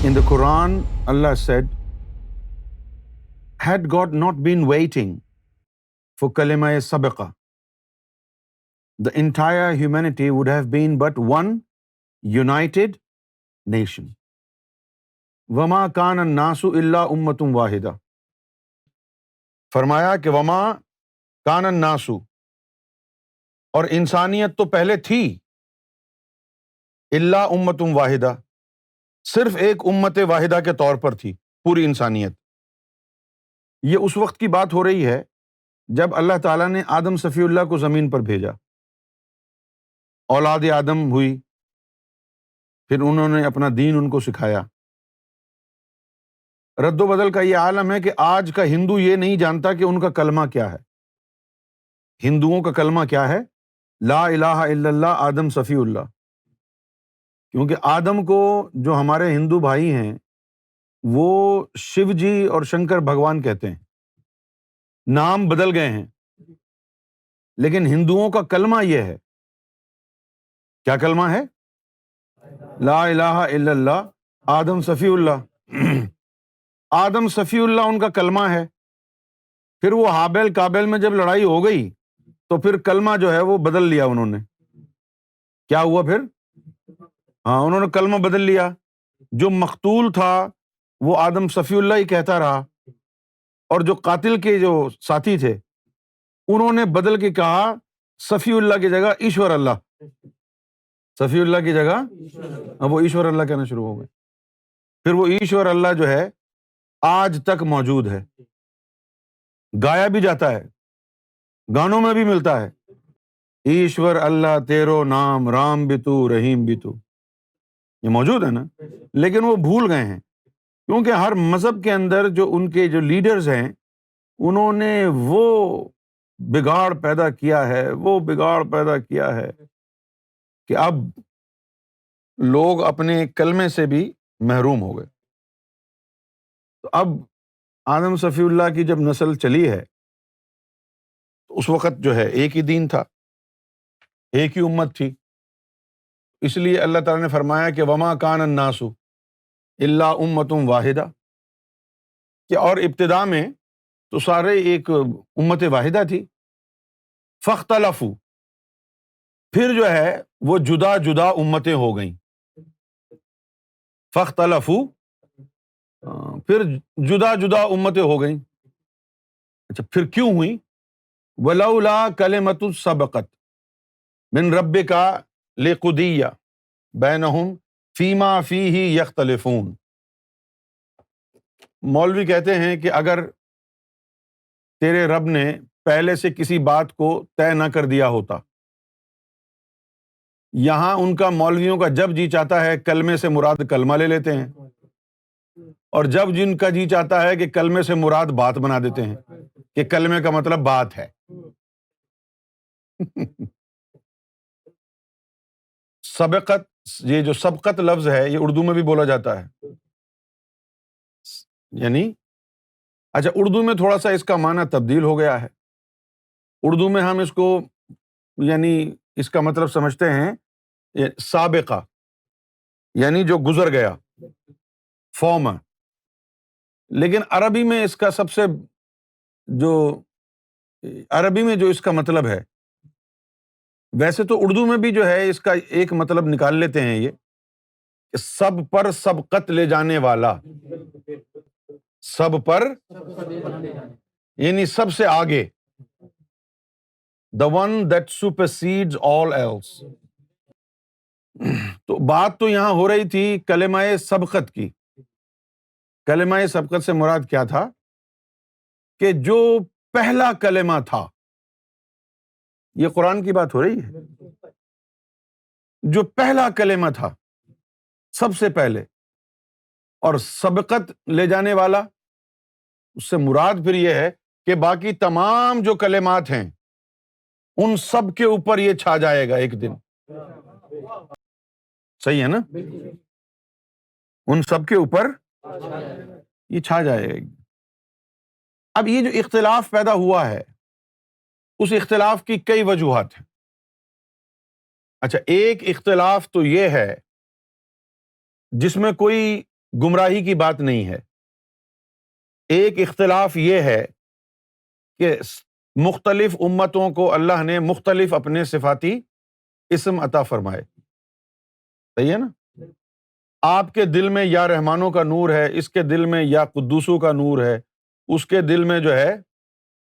In the Quran, Allah said, had God not been waiting for kalima sabaqa, the entire humanity would have been but one united nation. وَمَا كَانَ النَّاسُ إِلَّا أُمَّةٌ وَاحِدَةٌ. فرمایا کہ وما کان الناس، اور انسانیت تو پہلے تھی، الا امۃ واحدہ، صرف ایک امت واحدہ کے طور پر تھی پوری انسانیت۔ یہ اس وقت کی بات ہو رہی ہے جب اللہ تعالیٰ نے آدم صفی اللہ کو زمین پر بھیجا، اولاد آدم ہوئی، پھر انہوں نے اپنا دین ان کو سکھایا۔ رد و بدل کا یہ عالم ہے کہ آج کا ہندو یہ نہیں جانتا کہ ان کا کلمہ کیا ہے۔ ہندوؤں کا کلمہ کیا ہے؟ لا الہ الا اللہ آدم صفی اللہ۔ کیونکہ آدم کو جو ہمارے ہندو بھائی ہیں وہ شیو جی اور شنکر بھگوان کہتے ہیں، نام بدل گئے ہیں، لیکن ہندوؤں کا کلمہ یہ ہے۔ کیا کلمہ ہے؟ لا الہ الا اللہ آدم صفی اللہ۔ آدم صفی اللہ ان کا کلمہ ہے۔ پھر وہ ہابیل کابیل میں جب لڑائی ہو گئی تو پھر کلمہ جو ہے وہ بدل لیا انہوں نے۔ کیا ہوا پھر؟ ہاں، انہوں نے کلمہ بدل لیا۔ جو مقتول تھا وہ آدم صفی اللہ ہی کہتا رہا، اور جو قاتل کے جو ساتھی تھے انہوں نے بدل کے کہا صفی اللہ کی جگہ ایشور اللہ، صفی اللہ کی جگہ اب وہ ایشور اللہ کہنا شروع ہو گئے۔ پھر وہ ایشور اللہ جو ہے آج تک موجود ہے، گایا بھی جاتا ہے، گانوں میں بھی ملتا ہے، ایشور اللہ تیرو نام رام بھی تو رحیم بھی تو، یہ موجود ہے نا۔ لیکن وہ بھول گئے ہیں، کیونکہ ہر مذہب کے اندر جو ان کے جو لیڈرز ہیں انہوں نے وہ بگاڑ پیدا کیا ہے کہ اب لوگ اپنے کلمے سے بھی محروم ہو گئے۔ تو اب آدم صفی اللہ کی جب نسل چلی ہے تو اس وقت جو ہے ایک ہی دین تھا، ایک ہی امت تھی۔ اس لیے اللہ تعالیٰ نے فرمایا کہ وما کان الناس الا امۃ واحدہ، کہ اور ابتدا میں تو سارے ایک امت واحدہ تھی۔ فاختلفوا، پھر جو ہے وہ جدا جدا امتیں ہو گئیں۔ فاختلفوا، پھر جدا جدا امتیں ہو گئیں۔ اچھا، پھر کیوں ہوئی؟ ولولا کلمۃ سبقت من ربک لقضی بینہم فیما فیہ یختلفون۔ مولوی کہتے ہیں کہ اگر تیرے رب نے پہلے سے کسی بات کو طے نہ کر دیا ہوتا، یہاں ان کا مولویوں کا جب جی چاہتا ہے کلمے سے مراد کلمہ لے لیتے ہیں، اور جب جن کا جی چاہتا ہے کہ کلمے سے مراد بات بنا دیتے ہیں کہ کلمے کا مطلب بات ہے۔ سبقت، یہ جو سبقت لفظ ہے یہ اردو میں بھی بولا جاتا ہے، یعنی اچھا اردو میں تھوڑا سا اس کا معنی تبدیل ہو گیا ہے۔ اردو میں ہم اس کو یعنی اس کا مطلب سمجھتے ہیں سابقہ، یعنی جو گزر گیا، فارمر۔ لیکن عربی میں اس کا سب سے عربی میں جو اس کا مطلب ہے، ویسے تو اردو میں بھی جو ہے اس کا ایک مطلب نکال لیتے ہیں یہ کہ سب پر سبقت لے جانے والا، سب پر یعنی سب سے آگے، the one that supersedes all else۔ تو بات تو یہاں ہو رہی تھی کلمہ سبقت کی۔ کلمہ سبقت سے مراد کیا تھا؟ کہ جو پہلا کلمہ تھا، یہ قرآن کی بات ہو رہی ہے، جو پہلا کلمہ تھا سب سے پہلے، اور سبقت لے جانے والا، اس سے مراد پھر یہ ہے کہ باقی تمام جو کلمات ہیں ان سب کے اوپر یہ چھا جائے گا ایک دن۔ صحیح ہے نا؟ ان سب کے اوپر یہ چھا جائے گا۔ اب یہ جو اختلاف پیدا ہوا ہے اس اختلاف کی کئی وجوہات ہیں۔ اچھا، ایک اختلاف تو یہ ہے جس میں کوئی گمراہی کی بات نہیں ہے۔ ایک اختلاف یہ ہے کہ مختلف امتوں کو اللہ نے مختلف اپنے صفاتی اسم عطا فرمائے، صحیح ہے نا؟ آپ کے دل میں یا رحمانوں کا نور ہے، اس کے دل میں یا قدوسو کا نور ہے، اس کے دل میں جو ہے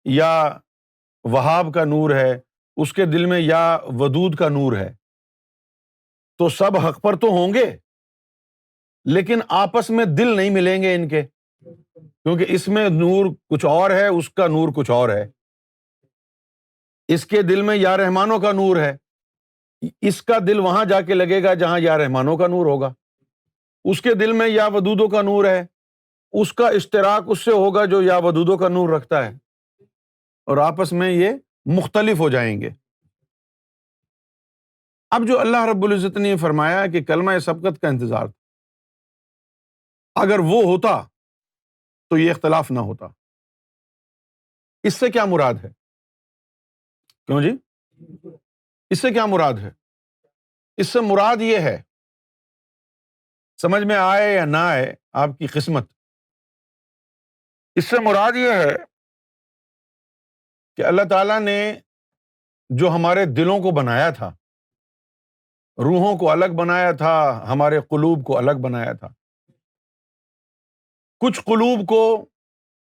یا وہاب کا نور ہے، اس کے دل میں یا ودود کا نور ہے، تو سب حق پر تو ہوں گے، لیکن آپس میں دل نہیں ملیں گے ان کے، کیونکہ اس میں نور کچھ اور ہے، اس کا نور کچھ اور ہے۔ اس کے دل میں یا رحمانوں کا نور ہے، اس کا دل وہاں جا کے لگے گا جہاں یا رحمانوں کا نور ہوگا۔ اس کے دل میں یا ودودوں کا نور ہے، اس کا اشتراک اس سے ہوگا جو یا ودودوں کا نور رکھتا ہے، اور آپس میں یہ مختلف ہو جائیں گے۔ اب جو اللہ رب العزت نے فرمایا کہ کلمہ سبقت کا انتظار تھا، اگر وہ ہوتا تو یہ اختلاف نہ ہوتا۔ اس سے کیا مراد ہے؟ کیوں جی؟ اس سے کیا مراد ہے؟ اس سے مراد یہ ہے، سمجھ میں آئے یا نہ آئے آپ کی قسمت، اس سے مراد یہ ہے کہ اللہ تعالیٰ نے جو ہمارے دلوں کو بنایا تھا، روحوں کو الگ بنایا تھا، ہمارے قلوب کو الگ بنایا تھا۔ کچھ قلوب کو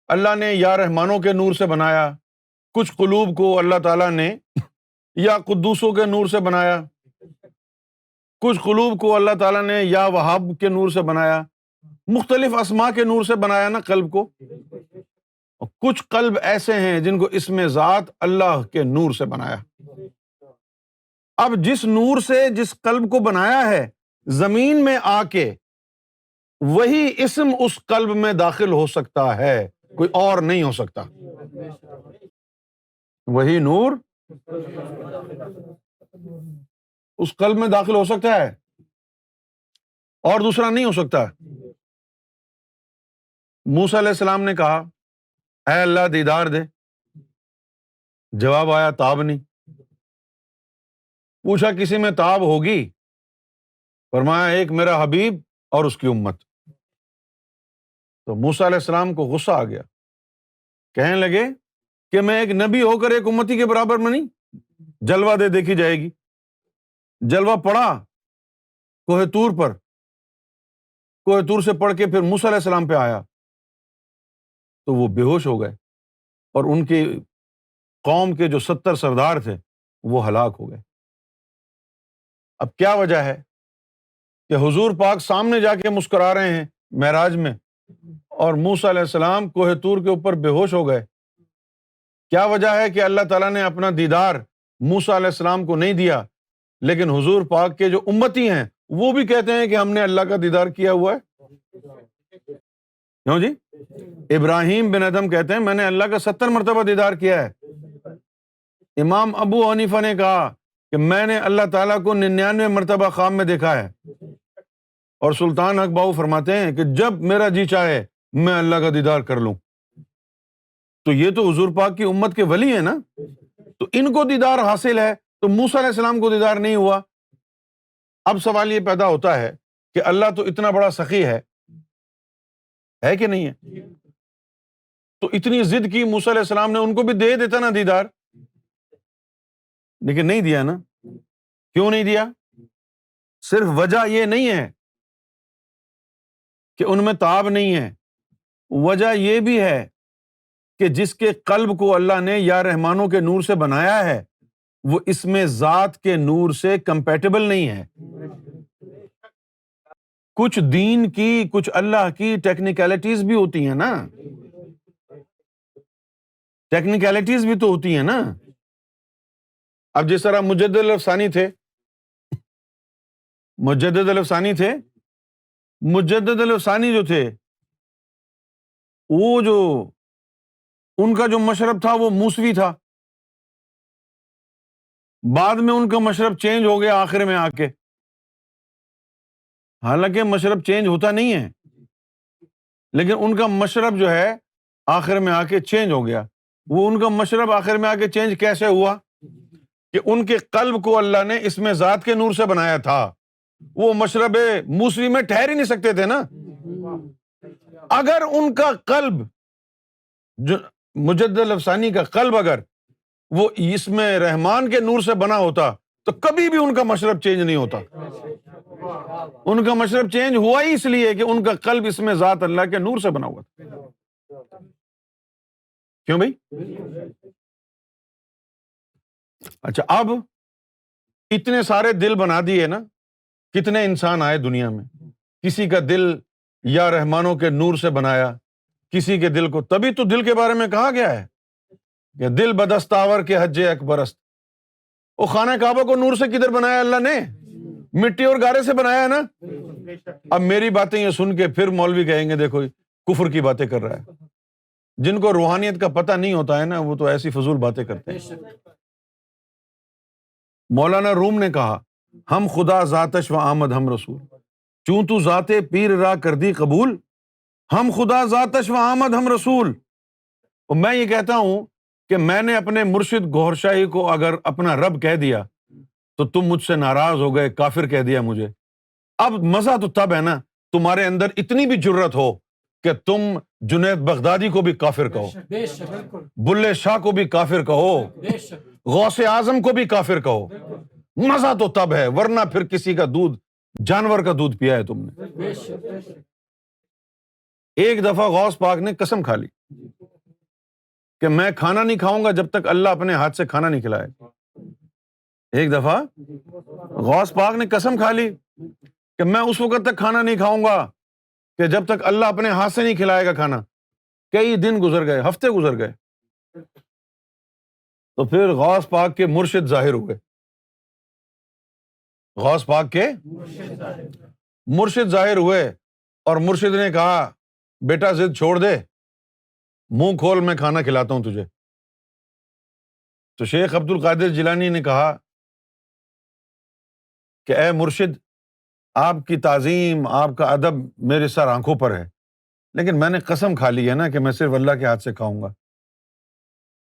اللہ نے یا رحمانوں کے نور سے بنایا، کچھ قلوب کو اللہ تعالیٰ نے یا قدوسوں کے نور سے بنایا، کچھ قلوب کو اللہ تعالیٰ نے یا وہاب کے نور سے بنایا، مختلف اسماء کے نور سے بنایا نا قلب کو۔ اور کچھ قلب ایسے ہیں جن کو اسم ذات اللہ کے نور سے بنایا۔ اب جس نور سے جس قلب کو بنایا ہے، زمین میں آ کے وہی اسم اس قلب میں داخل ہو سکتا ہے، کوئی اور نہیں ہو سکتا۔ وہی نور اس قلب میں داخل ہو سکتا ہے، اور دوسرا نہیں ہو سکتا۔ موسیٰ علیہ السلام نے کہا اے اللہ دیدار دے، جواب آیا تاب نہیں۔ پوچھا کسی میں تاب ہوگی؟ فرمایا ایک میرا حبیب اور اس کی امت۔ تو موسیٰ علیہ السلام کو غصہ آ گیا، کہنے لگے کہ میں ایک نبی ہو کر ایک امتی کے برابر میں نہیں، جلوہ دے دیکھی جائے گی۔ جلوہ پڑا کوہ طور پر، کوہ طور سے پڑھ کے پھر موسیٰ علیہ السلام پہ آیا تو وہ بے ہوش ہو گئے، اور ان کی قوم کے جو 70 سردار تھے وہ ہلاک ہو گئے۔ اب کیا وجہ ہے کہ حضور پاک سامنے جا کے مسکرا رہے ہیں معراج میں، اور موسیٰ علیہ السلام کوہ طور کے اوپر بے ہوش ہو گئے؟ کیا وجہ ہے کہ اللہ تعالیٰ نے اپنا دیدار موسیٰ علیہ السلام کو نہیں دیا، لیکن حضور پاک کے جو امتی ہیں وہ بھی کہتے ہیں کہ ہم نے اللہ کا دیدار کیا ہوا ہے؟ کیوں جی؟ ابراہیم بن ادم کہتے ہیں میں نے اللہ کا 70 مرتبہ دیدار کیا ہے۔ امام ابو حنیفہ نے کہا کہ میں نے اللہ تعالیٰ کو 99 مرتبہ خواب میں دیکھا ہے۔ اور سلطان حق باؤ فرماتے ہیں کہ جب میرا جی چاہے میں اللہ کا دیدار کر لوں۔ تو یہ تو حضور پاک کی امت کے ولی ہیں نا، تو ان کو دیدار حاصل ہے، تو موسیٰ علیہ السلام کو دیدار نہیں ہوا۔ اب سوال یہ پیدا ہوتا ہے کہ اللہ تو اتنا بڑا سخی ہے کہ نہیں ہے؟ تو اتنی ضد کی موسیٰ علیہ السلام نے، ان کو بھی دے دیتا نا دیدار، لیکن نہیں دیا نا۔ کیوں نہیں دیا؟ صرف وجہ یہ نہیں ہے کہ ان میں تاب نہیں ہے، وجہ یہ بھی ہے کہ جس کے قلب کو اللہ نے یا رحمانوں کے نور سے بنایا ہے وہ اس میں ذات کے نور سے کمپیٹیبل نہیں ہے۔ کچھ دین کی، کچھ اللہ کی ٹیکنیکلٹیز بھی ہوتی ہیں نا، ٹیکنیکلٹیز بھی تو ہوتی ہیں نا۔ اب جس طرح مجدد الافسانی تھے، مجدد الافسانی جو تھے، وہ جو ان کا جو مشرب تھا وہ موسوی تھا، بعد میں ان کا مشرب چینج ہو گیا آخر میں آ کے، حالانکہ مشرب چینج ہوتا نہیں ہے، لیکن ان کا مشرب جو ہے آخر میں آ کے چینج ہو گیا۔ وہ ان کا مشرب آخر میں آ کے چینج کیسے ہوا کہ ان کے قلب کو اللہ نے اس میں ذات کے نور سے بنایا تھا، وہ مشرب موسوی میں ٹھہر ہی نہیں سکتے تھے نا، اگر ان کا قلب جو مجدد الافسانی کا قلب اگر وہ اس میں رحمان کے نور سے بنا ہوتا تو کبھی بھی ان کا مشرب چینج نہیں ہوتا. ان کا مشرب چینج ہوا ہی اس لیے کہ ان کا قلب اس میں ذات اللہ کے نور سے بنا ہوا تھا. کیوں بھائی؟ اچھا، اب اتنے سارے دل بنا دیے نا، کتنے انسان آئے دنیا میں، کسی کا دل یا رحمانوں کے نور سے بنایا، کسی کے دل کو. تبھی تو دل کے بارے میں کہا گیا ہے کہ دل بدستاور کے حج اکبرست. وہ خانہ کعبہ کو نور سے کدھر بنایا اللہ نے؟ مٹی اور گارے سے بنایا ہے نا. اب میری باتیں یہ سن کے پھر مولوی کہیں گے دیکھو کفر کی باتیں کر رہا ہے. جن کو روحانیت کا پتہ نہیں ہوتا ہے نا، وہ تو ایسی فضول باتیں کرتے ہیں. مولانا روم نے کہا، ہم خدا ذاتش و آمد ہم رسول، چوں تو ذات پیر را کر دی قبول، ہم خدا ذاتش و آمد ہم رسول. اور میں یہ کہتا ہوں کہ میں نے اپنے مرشد گوھر شاہی کو اگر اپنا رب کہہ دیا تو تم مجھ سے ناراض ہو گئے، کافر کہہ دیا مجھے. اب مزہ تو تب ہے نا تمہارے اندر اتنی بھی جرت ہو کہ تم جنید بغدادی کو بھی کافر کہو، بلے شاہ کو بھی کافر کہو، غوث اعظم کو بھی کافر کہو. مزہ تو تب ہے، ورنہ پھر کسی کا دودھ، جانور کا دودھ پیا ہے تم نے. ایک دفعہ غوث پاک نے قسم کھا لی کہ میں کھانا نہیں کھاؤں گا جب تک اللہ اپنے ہاتھ سے کھانا نہیں کھلائے. ایک دفعہ غوث پاک نے قسم کھا لی کہ میں اس وقت تک کھانا نہیں کھاؤں گا کہ جب تک اللہ اپنے ہاتھ سے نہیں کھلائے گا کھانا. کئی دن گزر گئے، ہفتے گزر گئے، تو پھر غوث پاک کے مرشد ظاہر ہوئے. غوث پاک کے مرشد ظاہر ہوئے اور مرشد نے کہا بیٹا ضد چھوڑ دے، منہ کھول، میں کھانا کھلاتا ہوں تجھے. تو شیخ عبد القادر جیلانی نے کہا کہ اے مرشد، آپ کی تعظیم، آپ کا ادب میرے سر آنکھوں پر ہے، لیکن میں نے قسم کھا لی ہے نا کہ میں صرف اللہ کے ہاتھ سے کھاؤں گا،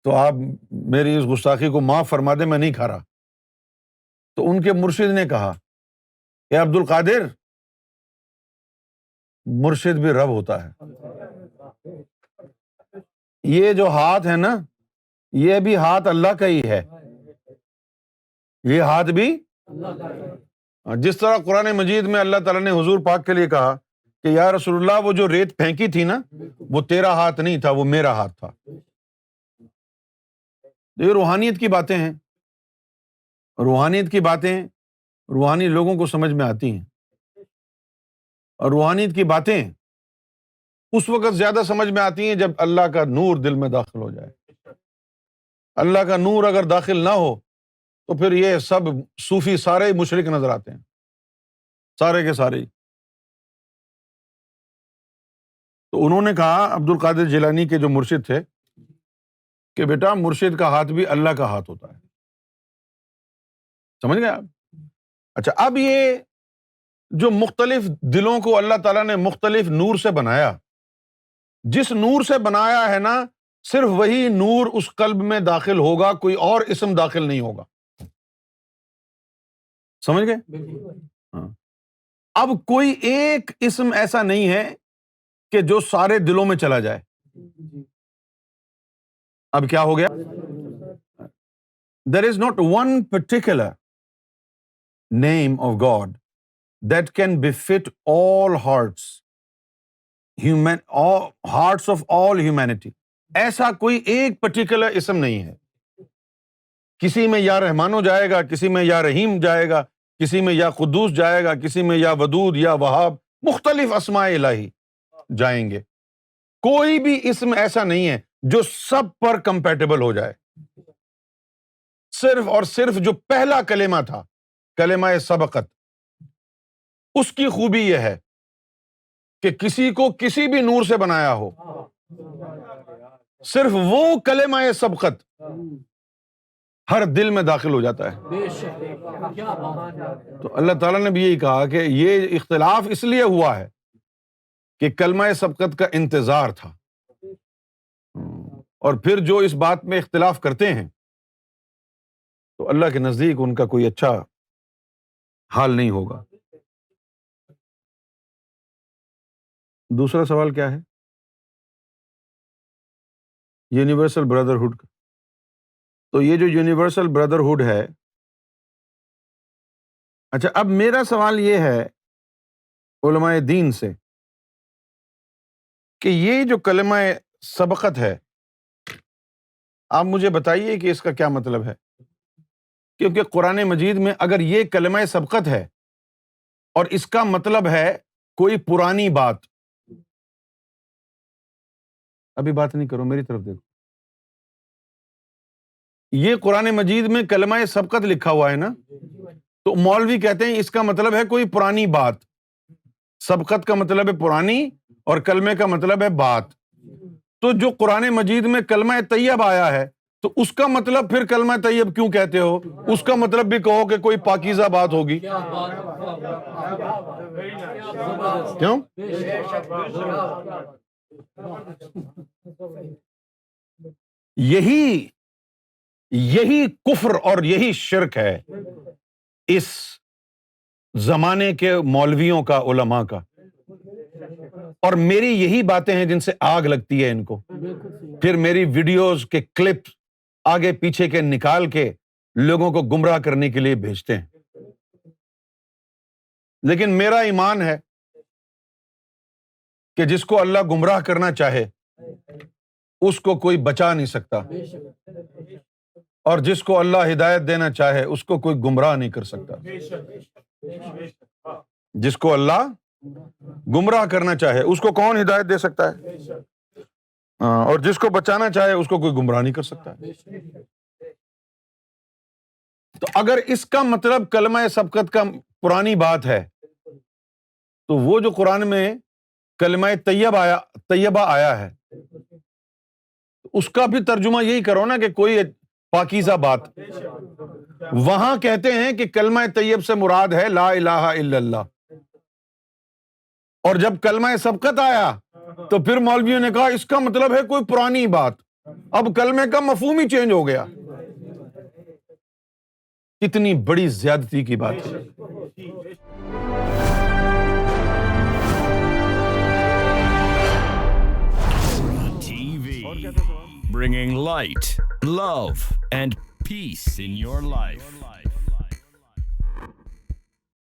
تو آپ میری اس گستاخی کو معاف فرما دیں، میں نہیں کھا رہا. تو ان کے مرشد نے کہا کہ عبد القادر، مرشد بھی رب ہوتا ہے. یہ جو ہاتھ ہے نا، یہ بھی ہاتھ اللہ کا ہی ہے. یہ ہاتھ بھی جس طرح قرآن مجید میں اللہ تعالیٰ نے حضور پاک کے لیے کہا کہ یا رسول اللہ، وہ جو ریت پھینکی تھی نا، وہ تیرا ہاتھ نہیں تھا، وہ میرا ہاتھ تھا. یہ روحانیت کی باتیں ہیں، روحانیت کی باتیں روحانی لوگوں کو سمجھ میں آتی ہیں، اور روحانیت کی باتیں اس وقت زیادہ سمجھ میں آتی ہیں جب اللہ کا نور دل میں داخل ہو جائے. اللہ کا نور اگر داخل نہ ہو تو پھر یہ سب صوفی سارے مشرک نظر آتے ہیں، سارے کے سارے. تو انہوں نے کہا، عبد القادر جیلانی کے جو مرشد تھے، کہ بیٹا مرشد کا ہاتھ بھی اللہ کا ہاتھ ہوتا ہے. سمجھ گئے آپ؟ اچھا، اب یہ جو مختلف دلوں کو اللہ تعالیٰ نے مختلف نور سے بنایا، جس نور سے بنایا ہے نا، صرف وہی نور اس قلب میں داخل ہوگا، کوئی اور اسم داخل نہیں ہوگا. سمجھ گئے؟ ہاں. اب کوئی ایک اسم ایسا نہیں ہے کہ جو سارے دلوں میں چلا جائے. اب کیا ہو گیا؟ There is not one particular name of God that can befit all hearts, all hearts of all humanity. ایسا کوئی ایک پرٹیکولر اسم نہیں ہے. کسی میں یا رحمانو جائے گا، کسی میں یا رحیم جائے گا، کسی میں یا قدوس جائے گا، کسی میں یا ودود یا وہاب، مختلف اسماء الہی جائیں گے. کوئی بھی اسم ایسا نہیں ہے جو سب پر کمپیٹیبل ہو جائے. صرف اور صرف جو پہلا کلمہ تھا، کلمہ سبقت، اس کی خوبی یہ ہے کہ کسی کو کسی بھی نور سے بنایا ہو، صرف وہ کلمہ سبقت ہر دل میں داخل ہو جاتا ہے. تو اللہ تعالیٰ نے بھی یہی کہا کہ یہ اختلاف اس لیے ہوا ہے کہ کلمہ سبقت کا انتظار تھا، اور پھر جو اس بات میں اختلاف کرتے ہیں تو اللہ کے نزدیک ان کا کوئی اچھا حال نہیں ہوگا. دوسرا سوال کیا ہے؟ یونیورسل بردرہڈ کا. تو یہ جو یونیورسل بردرہڈ ہے، اچھا اب میرا سوال یہ ہے علماء دین سے کہ یہ جو کلمہ سبقت ہے، آپ مجھے بتائیے کہ اس کا کیا مطلب ہے؟ کیونکہ قرآن مجید میں اگر یہ کلمہ سبقت ہے اور اس کا مطلب ہے کوئی پرانی بات، ابھی بات نہیں کرو، میری طرف دیکھو، یہ قرآن مجید میں کلمہ سبقت لکھا ہوا ہے نا، تو مولوی کہتے ہیں اس کا مطلب ہے کوئی پرانی بات. سبقت کا مطلب ہے پرانی اور کلمے کا مطلب ہے بات. تو جو قرآن مجید میں کلمہ طیب آیا ہے تو اس کا مطلب پھر کلمہ طیب کیوں کہتے ہو؟ اس کا مطلب بھی کہو کہ کوئی پاکیزہ بات ہوگی. کیوں؟ یہی کفر اور یہی شرک ہے اس زمانے کے مولویوں کا، علماء کا. اور میری یہی باتیں ہیں جن سے آگ لگتی ہے ان کو. پھر میری ویڈیوز کے کلپ آگے پیچھے کے نکال کے لوگوں کو گمراہ کرنے کے لیے بھیجتے ہیں. لیکن میرا ایمان ہے کہ جس کو اللہ گمراہ کرنا چاہے اس کو کوئی بچا نہیں سکتا، اور جس کو اللہ ہدایت دینا چاہے اس کو کوئی گمراہ نہیں کر سکتا. جس کو اللہ گمراہ کرنا چاہے اس کو کون ہدایت دے سکتا ہے؟ اور جس کو بچانا چاہے اس کو کوئی گمراہ نہیں کر سکتا. تو اگر اس کا مطلب کلمہ سبقت کا پرانی بات ہے تو وہ جو قرآن میں کلمہ طیبہ آیا ہے اس کا بھی ترجمہ یہی کرو نا کہ کوئی پاکیزہ بات. وہاں کہتے ہیں کہ کلمہ طیب سے مراد ہے لا الہ الا اللہ، اور جب کلمہ سبقت آیا تو پھر مولویوں نے کہا اس کا مطلب ہے کوئی پرانی بات. اب کلمے کا مفہوم ہی چینج ہو گیا. کتنی بڑی زیادتی کی بات ہے. Bringing light, love, and peace in your life.